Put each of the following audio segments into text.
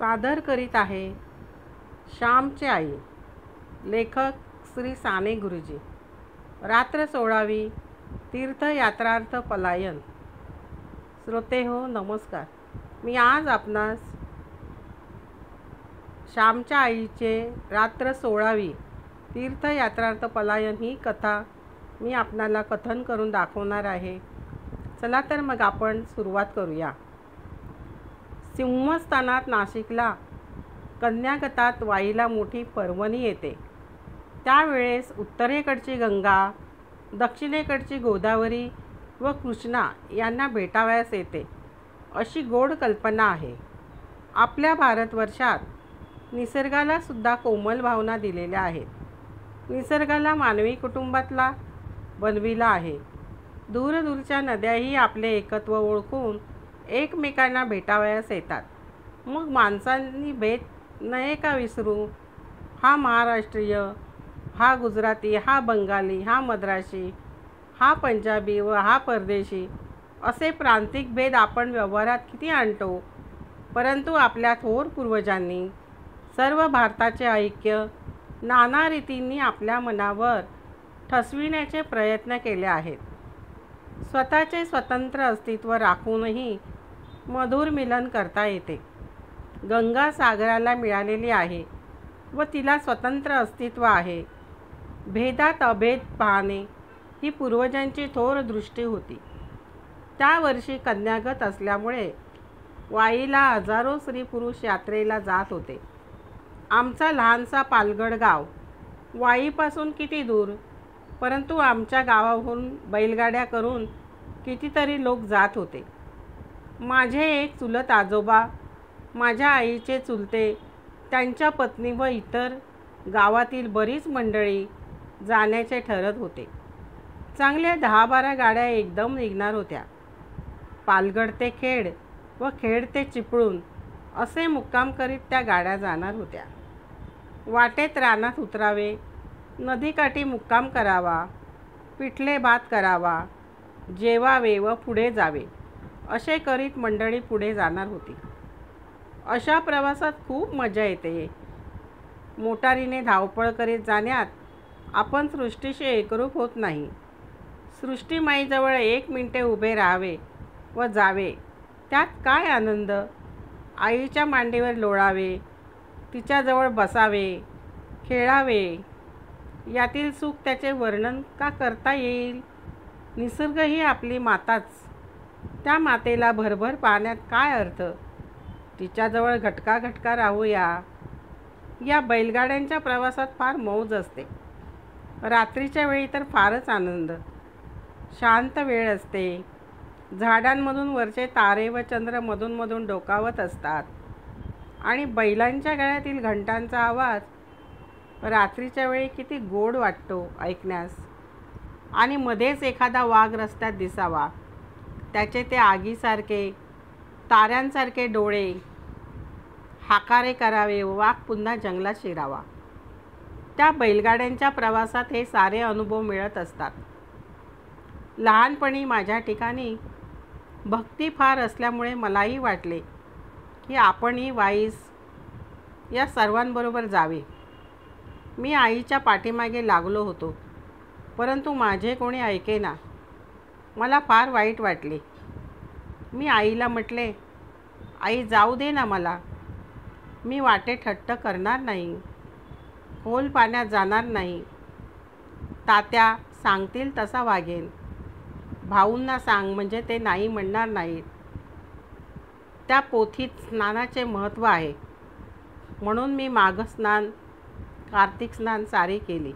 सादर करीत आहे श्यामची आई. लेखक श्री साने गुरुजी. रात्र 16वी. तीर्थयात्रार्थ पलायन. श्रोते हो, नमस्कार. मी आज आपणास श्यामच्या आईचे रात्र 16वी तीर्थयात्रार्थ पलायन ही कथा मी आपणाला कथन करून दाखवणार आहे. चला तर मग आपण सुरुवात करूया. सिंहस्थानात नाशिकला कन्यागतात वाईला मोठी पर्वणी येते. त्यावेळेस उत्तरेकडची गंगा, दक्षिणेकडची गोदावरी व कृष्णा यांना भेटावयास येते अशी गोड कल्पना आहे. आपल्या भारतवर्षात निसर्गाला सुद्धा कोमल भावना दिलेल्या आहेत. निसर्गाला मानवी कुटुंबातला बनविला आहे. दूरदूरच्या नद्याही आपले एकत्व ओळखून एकमेकांना भेटावयास येतात. मग माणसांनी भेद नये का विसरू? हा महाराष्ट्रीय, हा गुजराती, हा बंगाली, हा मद्रासी, हा पंजाबी व हा परदेशी असे प्रांतिक भेद आपण व्यवहारात किती आणतो. परंतु आपल्या थोर पूर्वजांनी सर्व भारताचे ऐक्य नाना रीतींनी आपल्या मनावर ठसविण्याचे प्रयत्न केले आहेत. स्वतःचे स्वतंत्र अस्तित्व राखूनही मधुर मिलन करता येते. गंगा सागराला मिळालेली आहे व तिला स्वतंत्र अस्तित्व आहे. भेदात अभेद पाहणे ही पूर्वजांची थोर दृष्टी होती. त्या वर्षी कन्यागत असल्यामुळे वाईला हजारो स्त्री पुरुष यात्रेला जात होते. आमचा लहानसा पालगड गाव वाईपासून किती दूर, परंतु आमच्या गावाहून बैलगाड्या करून कितीतरी लोक जात होते. माझे एक चुलत आजोबा, माझ्या आईचे चुलते, त्यांच्या पत्नी व इतर गावातील बरीच मंडळी जाण्याचे ठरत होते. चांगल्या 10-12 गाड्या एकदम निघणार होत्या. पालगड ते खेड व खेड ते चिपळूण असे मुक्काम करीत त्या गाड्या जाणार होत्या. वाटेत रानात उतरावे, नदीकाठी मुक्काम करावा, पिठले भात करावा, जेवावे व पुढे जावे असे करीत मंडळी पुढे जाणार होती. अशा प्रवासात खूप मजा येते. मोटारीने धावपळ करीत जाण्यात आपण सृष्टीशी एकरूप होत नाही. सृष्टीमाईजवळ 1 मिनिटे उभे राहावे व जावे, त्यात काय आनंद. आईच्या मांडीवर लोळावे, तिच्याजवळ बसावे, खेळावे, यातील सुख त्याचे वर्णन का करता येईल. निसर्ग ही आपली माताच. त्या मातेला भरभर पाहण्यात काय अर्थ. तिच्याजवळ घटका राहूया. या बैलगाड्यांच्या प्रवासात फार मौज असते. रात्रीच्या वेळी तर फारच आनंद. शांत वेळ असते. झाडांमधून वरचे तारे व चंद्र मधून डोकावत असतात आणि बैलांच्या गळ्यातील घंटांचा आवाज रात्रीच्या वेळी किती गोड वाटतो ऐकण्यास. आणि मध्येच एखादा वाघ रस्त्यात दिसावा. त्याचे ते आगीसारखे, ताऱ्यांसारखे डोळे. हाकारे करावे व वाघ पुन्हा जंगलात शिरावा. त्या बैलगाड्यांच्या प्रवासात हे सारे अनुभव मिळत असतात. लहानपणी माझ्या ठिकाणी भक्ती फार असल्यामुळे मलाही वाटले की आपणही वाईस या सर्वांबरोबर जावे. मी आईच्या पाठीमागे लागलो होतो, परंतु माझे कोणी ऐकेना. मला फार वाईट वाटले. मी आईला म्हटले, आई जाऊ दे ना मला. मी वाटेत हट्ट करणार नाही, खोल पाण्यात जाणार नाही. तात्या सांगतील तसा वागेन. भाऊंना सांग म्हणजे ते नाही म्हणणार नाहीत. त्या पोथीत स्नानाचे महत्त्व आहे म्हणून मी माघ स्नान, कार्तिक स्नान सारी केली.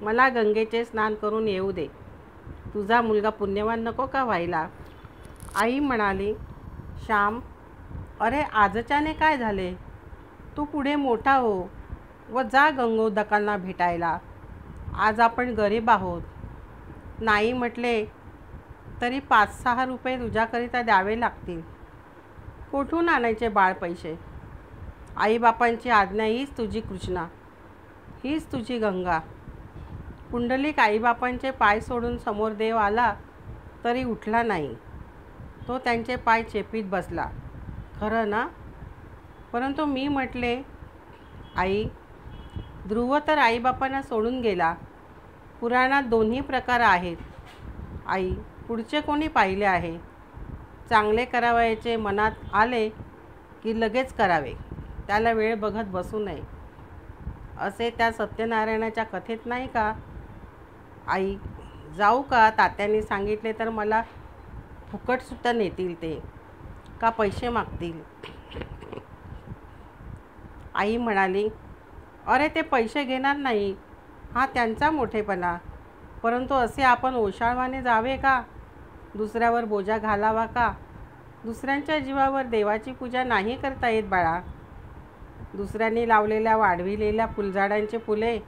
मला गंगेचे स्नान करून येऊ दे. तुझा मुलगा पुण्यवान नको का व्हायला. आई म्हणाली, श्याम, अरे आजच्याने काय झाले. तू पुढे मोठा हो व जा गंगोदकांना भेटायला. आज आपण गरीब आहोत. नाही म्हटले तरी 5-6 रुपये तुझ्याकरिता द्यावे लागतील. कुठून आणायचे बाळ पैसे. आईबापांची आज्ञा हीच तुझी कृष्णा, हीच तुझी गंगा. पुंडलिक आईबापांचे पाय सोडून समोर देव आला तरी उठला नाही. तो त्यांचे पाय चेपीत बसला. खरं ना. परंतु मी म्हटले, आई, ध्रुव तर आईबापांना सोडून गेला. पुराणात दोन्ही प्रकार आहेत. आई, पुढचे कोणी पाहिले आहे? चांगले करावयाचे मनात आले की लगेच करावे, त्याला वेळ बघत बसू नये, असे त्या सत्यनारायणाच्या कथेत नाही का? आई, जाऊ का? तात्यांनी सांगितले तर मला फुकटसुद्धा नेतील ते, का पैसे मागतील? आई म्हणाली, अरे ते पैसे घेणार नाही, हा त्यांचा मोठेपणा. परंतु असे आपण ओशाळवाने जावे का? दुसऱ्यावर बोजा घालावा का? दुसऱ्यांच्या जीवावर देवाची पूजा नाही करता येत बाळा. दुसऱ्यांनी लावलेल्या वाढविलेल्या फुलझाडांचे फुले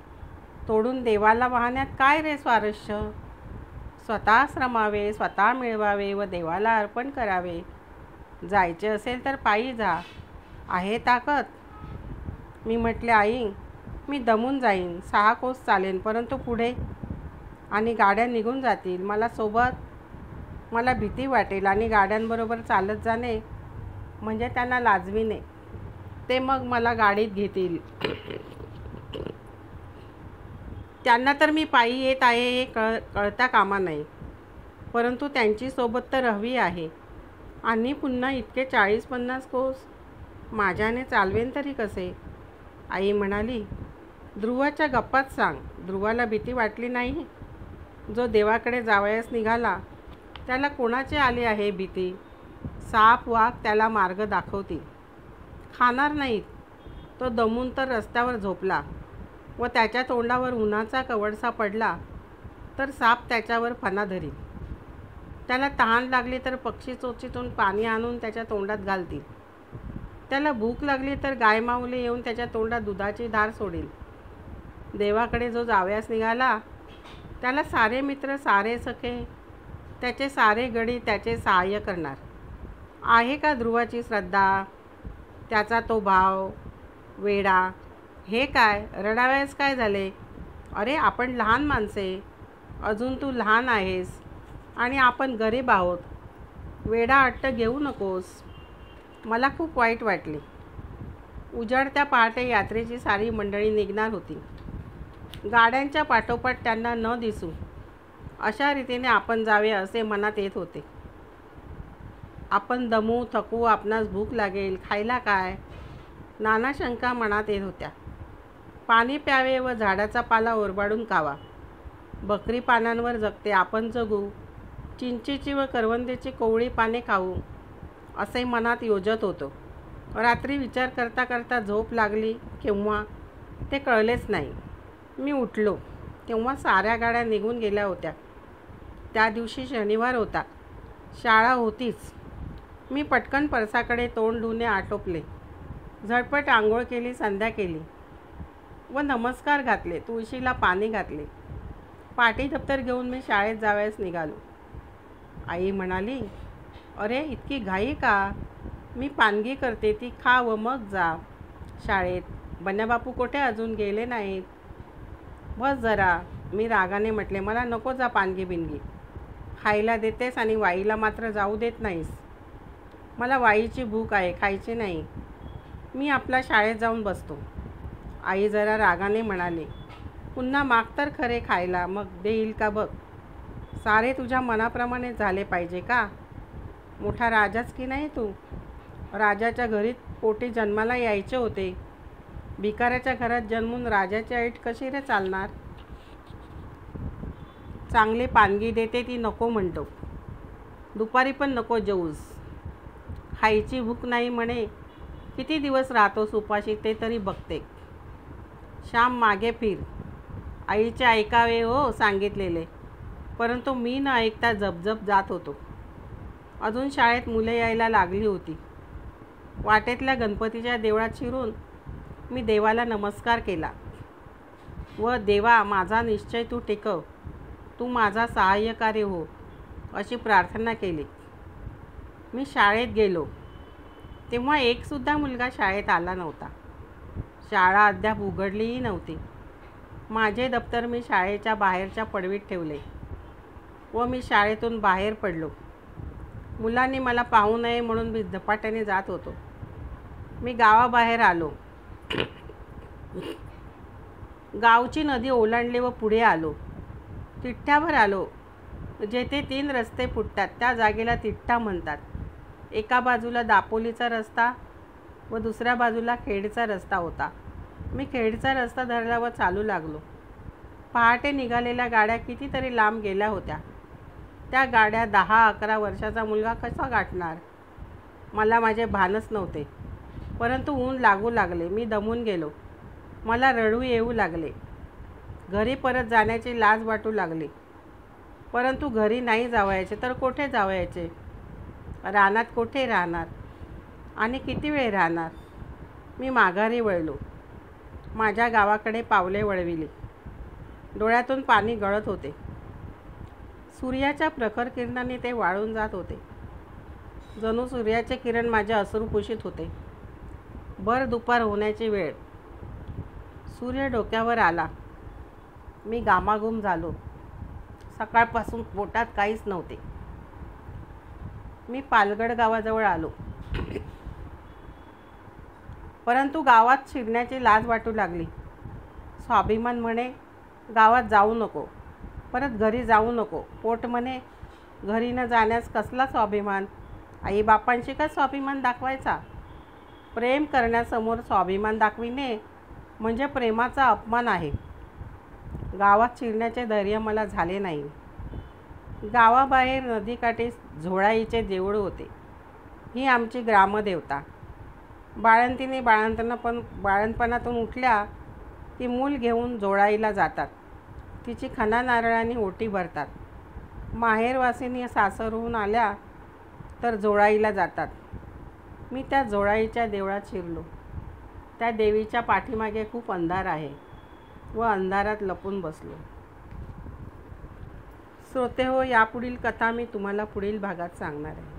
तोडून देवाला वाहण्यात काय रे स्वारस्य? स्वतः श्रमावे, स्वतः मिळवावे व देवाला अर्पण करावे. जायचे असेल तर पायी जा, आहे ताकद. मी म्हटले, आई, मी दमून जाईन, 6 कोस चालेन, परंतु पुढे? आणि गाड्या निघून जातील मला सोबत. मला भीती वाटेल आणि गाड्यांबरोबर चालत जाणे म्हणजे त्यांना लाजविणे. ते मग मला गाडीत घेतील. त्यांना तर मी पायी येत आहे हे कळता कामा नये. परंतु त्यांची सोबत तर हवी आहे. आणि पुन्हा इतके 40-50 कोस माझ्याने चालवेन तरी कसे? आई म्हणाली, ध्रुवाच्या गप्पाच सांग. ध्रुवाला भीती वाटली नाही. जो देवाकडे जावयास निघाला त्याला कोणाची आली आहे भीती? साप वाघ त्याला मार्ग दाखवतील, खाणार नाहीत. तो दमून तर रस्त्यावर झोपला व त्याच्या तोंडावर उन्हाचा कवडसा पडला तर साप त्याच्यावर फणा धरील. त्याला तहान लागली तर पक्षी चोचीतून पाणी आणून त्याच्या तोंडात घालतील. त्याला भूक लागली तर गायमाऊली येऊन त्याच्या तोंडात दुधाची धार सोडेल. देवाकडे जो जावयास निघाला त्याला सारे मित्र, सारे सखे, त्याचे सारे गडी त्याचे सहाय्य करणार. आहे का ध्रुवाची श्रद्धा, त्याचा तो भाव? वेडा, हे काय रडावयास काय झाले? अरे आपण लहान माणसे, अजून तू लहान आहेस आणि आपण गरीब आहोत. वेडा अट्ट घेऊ नकोस. मला खूप वाईट वाटले. उजाडत्या पहाटे यात्रेची सारी मंडळी निघणार होती. गाड्यांच्या पाठोपाठ त्यांना न दिसू अशा रीतीने आपण जावे असे मनात येत होते. आपण दमू, थकू, आपणास भूक लागेल, खायला काय, नाना शंका मनात येत होत्या. पाणी प्यावे व झाडाचा पाला ओरबाडून खावा. बकरी पानांवर जगते, आपण जगू. चिंचेची व करवंदीची कोवळी पाने खाऊ, असे मनात योजत होतो. रात्री विचार करता करता झोप लागली केव्हा ते कळलेच नाही. मी उठलो तेव्हा साऱ्या गाड्या निघून गेल्या होत्या. त्या दिवशी शनिवार होता, शाळा होतीच. मी पटकन परसाकडे तोंड धुणे आटोपले. झटपट आंघोळ केली, संध्या केली व नमस्कार घातले. तुळशीला पाणी घातले. पाटी दप्तर घेऊन मी शाळेत जावयास निघालो. आई म्हणाली, अरे इतकी घाई का? मी पानगी करते, ती खा व मग जा शाळेत. बन्याबापू कोठे अजून गेले नाहीत. बस जरा. मी रागाने म्हटले, मला नको जा पानगी बिनगी. खायला देतेस आणि वाईला मात्र जाऊ देत नाहीस. मला वाईची भूक आहे, खायची नाही. मी आपला शाळेत जाऊन बसतो. आई जरा रागाने म्हणाले, पुन्हा माग तर खरे खायला, मग देईल का बघ. सारे तुझ्या मनाप्रमाणे झाले पाहिजे का? मोठा राजाच की नाही तू? राजाच्या घरी पोटी जन्माला यायचे होते. भिकाऱ्याच्या घरात जन्मून राजाची ऐट कशी रे चालणार? चांगली पानगी देते ती नको म्हणतो. दुपारी पण नको जेऊस. खायची भूक नाही म्हणे. किती दिवस राहतोस उपाशी ते तरी बघते. श्याम मागे फिर. आईचे ऐकावे हो सांगितलेले, परंतु मी न ऐकता जपजप जात होतो. अजून शाळेत मुले यायला लागली होती. वाटेतल्या गणपतीच्या देवळात शिरून मी देवाला नमस्कार केला व देवा माझा निश्चय तू टिकव, तू माझा सहाय्यकारी हो, अशी प्रार्थना केली. मी शाळेत गेलो तेव्हा एकसुद्धा मुलगा शाळेत आला नव्हता. शाळा अद्याप उघडलीही नव्हती. माझे दप्तर मी शाळेच्या बाहेरच्या पडवीत ठेवले व मी शाळेतून बाहेर पडलो. मुलांनी मला पाहू नये म्हणून मी झपाट्याने जात होतो. मी गावाबाहेर आलो. गावची नदी ओलांडली व पुढे आलो. तिठ्ठ्यावर आलो. जेथे 3 रस्ते फुटतात त्या जागेला तिठ्ठा म्हणतात. एका बाजूला दापोलीचा रस्ता व दुसऱ्या बाजूला खेडचा रस्ता होता. मी खेडचा रस्ता धरला व चालू लागलो. पहाटे निघालेल्या गाड्या कितीतरी लांब गेल्या होत्या. त्या गाड्या 10-11 वर्षाचा मुलगा कसा गाठणार? मला माझे भानच नव्हते. परंतु ऊन लागू लागले. मी दमून गेलो. मला रडू येऊ लागले. घरी परत जाण्याची लाज वाटू लागली. परंतु घरी नाही जावयाचे तर कोठे जावयाचे? रानात कोठे राहणार आणि किती वेळ राहणार? मी माघारी वळलो. माझ्या गावाकडे पावले वळविली. डोळ्यातून पाणी गळत होते. सूर्याच्या प्रखर किरणाने ते वाळून जात होते. जणू सूर्याचे किरण माझे अश्रू पुशीत होते. भर दुपार होण्याची वेळ. सूर्य डोक्यावर आला. मी गामागुम झालो. सकाळपासून पोटात काहीच नव्हते. मी पालगड गावाजवळ आलो. परंतु गावात शिरण्याची लाज वाटू लागली. स्वाभिमान म्हणे गावात जाऊ नको, परत घरी जाऊ नको. पोट म्हणे घरी न जाण्यास कसला स्वाभिमान? आईबापांशी का स्वाभिमान दाखवायचा? प्रेम करण्यासमोर स्वाभिमान दाखविणे म्हणजे प्रेमाचा अपमान आहे. गावात शिरण्याचे धैर्य मला झाले नाही. गावाबाहेर नदीकाठी झोळाईचे देऊळ होते. ही आमची ग्रामदेवता. बाळंतीने बाळंतपणातून उठल्या की मूल घेऊन झोळाईला जातात. तिची खणा नारळाने ओटी भरतात. माहेरवासिनी सासरहून आल्या तर झोळाईला जातात. मी त्या झोळाईच्या देवळात शिरलो. त्या देवीच्या पाठीमागे खूप अंधार आहे व अंधारात लपून बसलो. श्रोतेहो, यापुढील कथा मी तुम्हाला पुढील भागात सांगणार आहे.